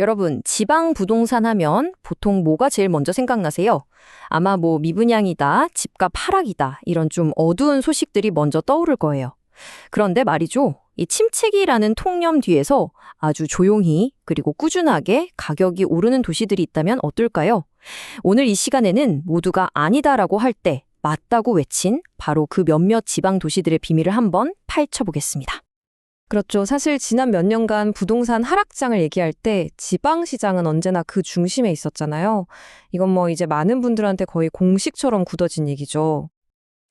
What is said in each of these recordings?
여러분, 지방 부동산 하면 보통 뭐가 제일 먼저 생각나세요? 아마 미분양이다, 집값 하락이다, 이런 좀 어두운 소식들이 먼저 떠오를 거예요. 그런데 말이죠. 이 침체기라는 통념 뒤에서 아주 조용히 그리고 꾸준하게 가격이 오르는 도시들이 있다면 어떨까요? 오늘 이 시간에는 모두가 아니다라고 할 때 맞다고 외친 바로 그 몇몇 지방 도시들의 비밀을 한번 파헤쳐보겠습니다. 그렇죠. 사실 지난 몇 년간 부동산 하락장을 얘기할 때 지방시장은 언제나 그 중심에 있었잖아요. 이건 이제 많은 분들한테 거의 공식처럼 굳어진 얘기죠.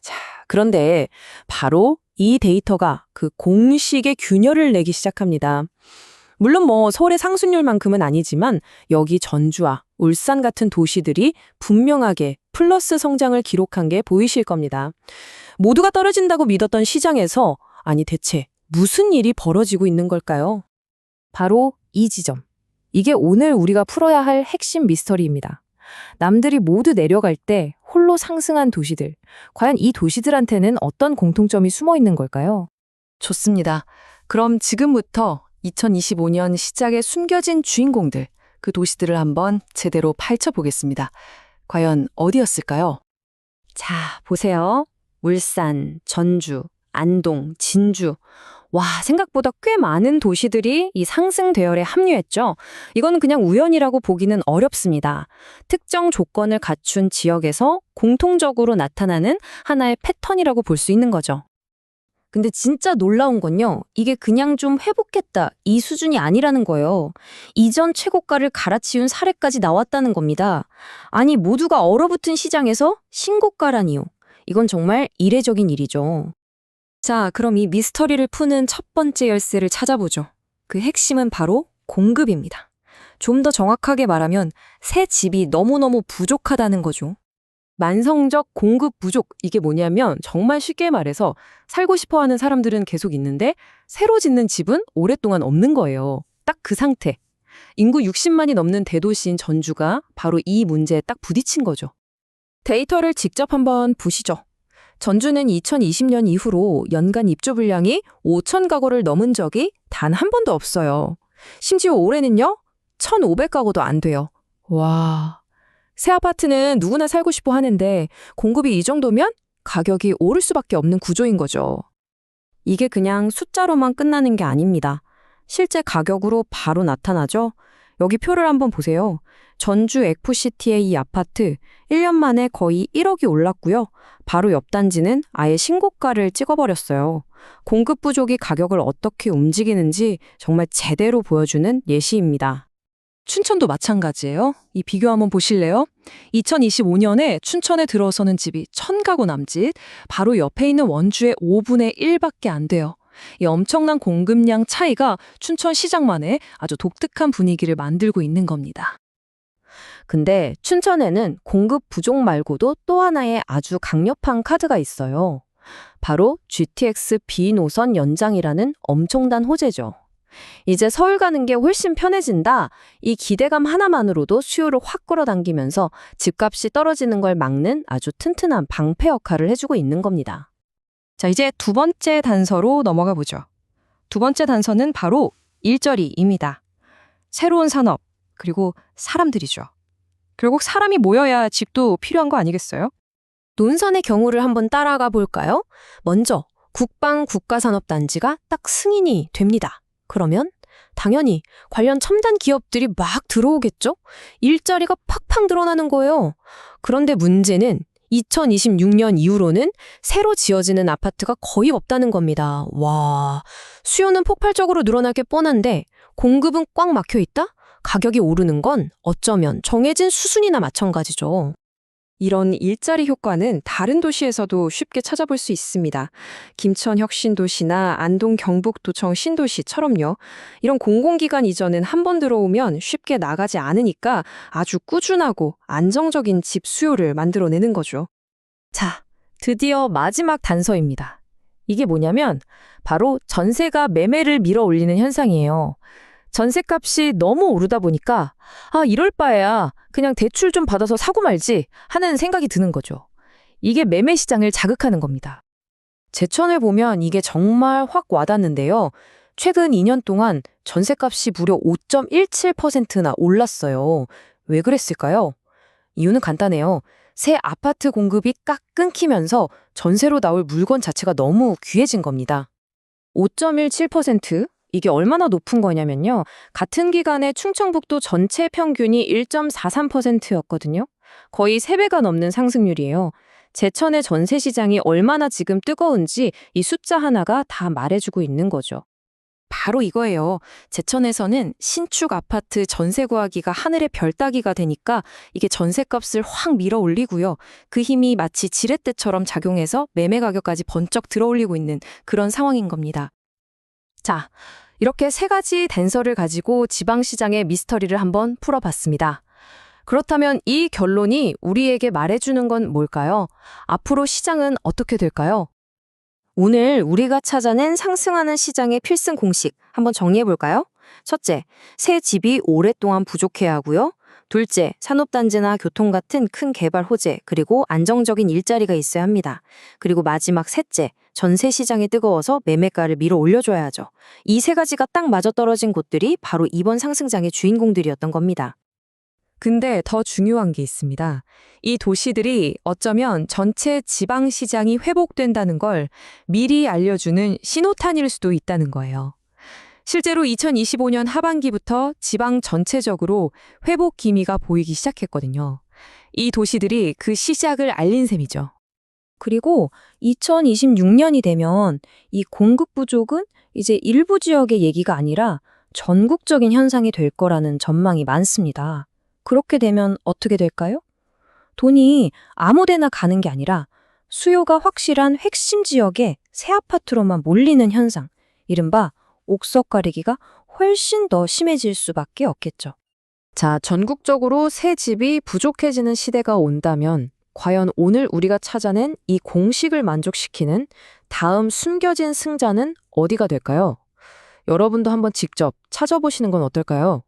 자, 그런데 바로 이 데이터가 그 공식의 균열을 내기 시작합니다. 물론 서울의 상승률만큼은 아니지만 여기 전주와 울산 같은 도시들이 분명하게 플러스 성장을 기록한 게 보이실 겁니다. 모두가 떨어진다고 믿었던 시장에서 아니 대체 무슨 일이 벌어지고 있는 걸까요? 바로 이 지점. 이게 오늘 우리가 풀어야 할 핵심 미스터리입니다. 남들이 모두 내려갈 때 홀로 상승한 도시들. 과연 이 도시들한테는 어떤 공통점이 숨어 있는 걸까요? 좋습니다. 그럼 지금부터 2025년 시작에 숨겨진 주인공들, 그 도시들을 한번 제대로 파헤쳐보겠습니다. 과연 어디였을까요? 자, 보세요. 울산, 전주, 안동, 진주. 와, 생각보다 꽤 많은 도시들이 이 상승 대열에 합류했죠. 이건 그냥 우연이라고 보기는 어렵습니다. 특정 조건을 갖춘 지역에서 공통적으로 나타나는 하나의 패턴이라고 볼 수 있는 거죠. 근데 진짜 놀라운 건요. 이게 그냥 좀 회복했다. 이 수준이 아니라는 거예요. 이전 최고가를 갈아치운 사례까지 나왔다는 겁니다. 아니, 모두가 얼어붙은 시장에서 신고가라니요. 이건 정말 이례적인 일이죠. 자, 그럼 이 미스터리를 푸는 첫 번째 열쇠를 찾아보죠. 그 핵심은 바로 공급입니다. 좀 더 정확하게 말하면 새 집이 너무너무 부족하다는 거죠. 만성적 공급 부족, 이게 뭐냐면 정말 쉽게 말해서 살고 싶어 하는 사람들은 계속 있는데 새로 짓는 집은 오랫동안 없는 거예요. 딱 그 상태. 인구 60만이 넘는 대도시인 전주가 바로 이 문제에 딱 부딪힌 거죠. 데이터를 직접 한번 보시죠. 전주는 2020년 이후로 연간 입주 분량이 5천 가구를 넘은 적이 단 한 번도 없어요. 심지어 올해는요, 1,500가구도 안 돼요. 와, 새 아파트는 누구나 살고 싶어 하는데 공급이 이 정도면 가격이 오를 수밖에 없는 구조인 거죠. 이게 그냥 숫자로만 끝나는 게 아닙니다. 실제 가격으로 바로 나타나죠. 여기 표를 한번 보세요. 전주 엑포시티의 이 아파트 1년 만에 거의 1억이 올랐고요. 바로 옆 단지는 아예 신고가를 찍어버렸어요. 공급 부족이 가격을 어떻게 움직이는지 정말 제대로 보여주는 예시입니다. 춘천도 마찬가지예요. 이 비교 한번 보실래요? 2025년에 춘천에 들어서는 집이 1,000가구 남짓, 바로 옆에 있는 원주의 5분의 1밖에 안 돼요. 이 엄청난 공급량 차이가 춘천 시장만의 아주 독특한 분위기를 만들고 있는 겁니다. 근데 춘천에는 공급 부족 말고도 또 하나의 아주 강력한 카드가 있어요. 바로 GTX B 노선 연장이라는 엄청난 호재죠. 이제 서울 가는 게 훨씬 편해진다. 이 기대감 하나만으로도 수요를 확 끌어당기면서 집값이 떨어지는 걸 막는 아주 튼튼한 방패 역할을 해주고 있는 겁니다. 자, 이제 두 번째 단서로 넘어가 보죠. 두 번째 단서는 바로 일자리입니다. 새로운 산업, 그리고 사람들이죠. 결국 사람이 모여야 집도 필요한 거 아니겠어요? 논산의 경우를 한번 따라가 볼까요? 먼저 국방 국가산업단지가 딱 승인이 됩니다. 그러면 당연히 관련 첨단 기업들이 막 들어오겠죠? 일자리가 팍팍 늘어나는 거예요. 그런데 문제는 2026년 이후로는 새로 지어지는 아파트가 거의 없다는 겁니다. 와, 수요는 폭발적으로 늘어날 게 뻔한데 공급은 꽉 막혀 있다? 가격이 오르는 건 어쩌면 정해진 수순이나 마찬가지죠. 이런 일자리 효과는 다른 도시에서도 쉽게 찾아볼 수 있습니다. 김천 혁신도시나 안동 경북도청 신도시처럼요. 이런 공공기관 이전은 한 번 들어오면 쉽게 나가지 않으니까 아주 꾸준하고 안정적인 집 수요를 만들어내는 거죠. 자, 드디어 마지막 단서입니다. 이게 뭐냐면 바로 전세가 매매를 밀어 올리는 현상이에요. 전세값이 너무 오르다 보니까 이럴 바에야 그냥 대출 좀 받아서 사고 말지 하는 생각이 드는 거죠. 이게 매매 시장을 자극하는 겁니다. 제천을 보면 이게 정말 확 와닿는데요. 최근 2년 동안 전셋값이 무려 5.17%나 올랐어요. 왜 그랬을까요? 이유는 간단해요. 새 아파트 공급이 깍 끊기면서 전세로 나올 물건 자체가 너무 귀해진 겁니다. 5.17%? 이게 얼마나 높은 거냐면요. 같은 기간에 충청북도 전체 평균이 1.43%였거든요. 거의 3배가 넘는 상승률이에요. 제천의 전세 시장이 얼마나 지금 뜨거운지 이 숫자 하나가 다 말해주고 있는 거죠. 바로 이거예요. 제천에서는 신축 아파트 전세 구하기가 하늘의 별 따기가 되니까 이게 전세값을 확 밀어 올리고요. 그 힘이 마치 지렛대처럼 작용해서 매매 가격까지 번쩍 들어 올리고 있는 그런 상황인 겁니다. 자, 이렇게 3가지 단서를 가지고 지방시장의 미스터리를 한번 풀어봤습니다. 그렇다면 이 결론이 우리에게 말해주는 건 뭘까요? 앞으로 시장은 어떻게 될까요? 오늘 우리가 찾아낸 상승하는 시장의 필승 공식 한번 정리해볼까요? 첫째, 새 집이 오랫동안 부족해야 하고요. 둘째, 산업단지나 교통 같은 큰 개발 호재, 그리고 안정적인 일자리가 있어야 합니다. 그리고 마지막 셋째, 전세 시장이 뜨거워서 매매가를 밀어 올려줘야 하죠. 이 3가지가 딱 맞아떨어진 곳들이 바로 이번 상승장의 주인공들이었던 겁니다. 근데 더 중요한 게 있습니다. 이 도시들이 어쩌면 전체 지방 시장이 회복된다는 걸 미리 알려주는 신호탄일 수도 있다는 거예요. 실제로 2025년 하반기부터 지방 전체적으로 회복 기미가 보이기 시작했거든요. 이 도시들이 그 시작을 알린 셈이죠. 그리고 2026년이 되면 이 공급 부족은 이제 일부 지역의 얘기가 아니라 전국적인 현상이 될 거라는 전망이 많습니다. 그렇게 되면 어떻게 될까요? 돈이 아무데나 가는 게 아니라 수요가 확실한 핵심 지역에 새 아파트로만 몰리는 현상, 이른바 옥석 가리기가 훨씬 더 심해질 수밖에 없겠죠. 자, 전국적으로 새 집이 부족해지는 시대가 온다면 과연 오늘 우리가 찾아낸 이 공식을 만족시키는 다음 숨겨진 승자는 어디가 될까요? 여러분도 한번 직접 찾아보시는 건 어떨까요?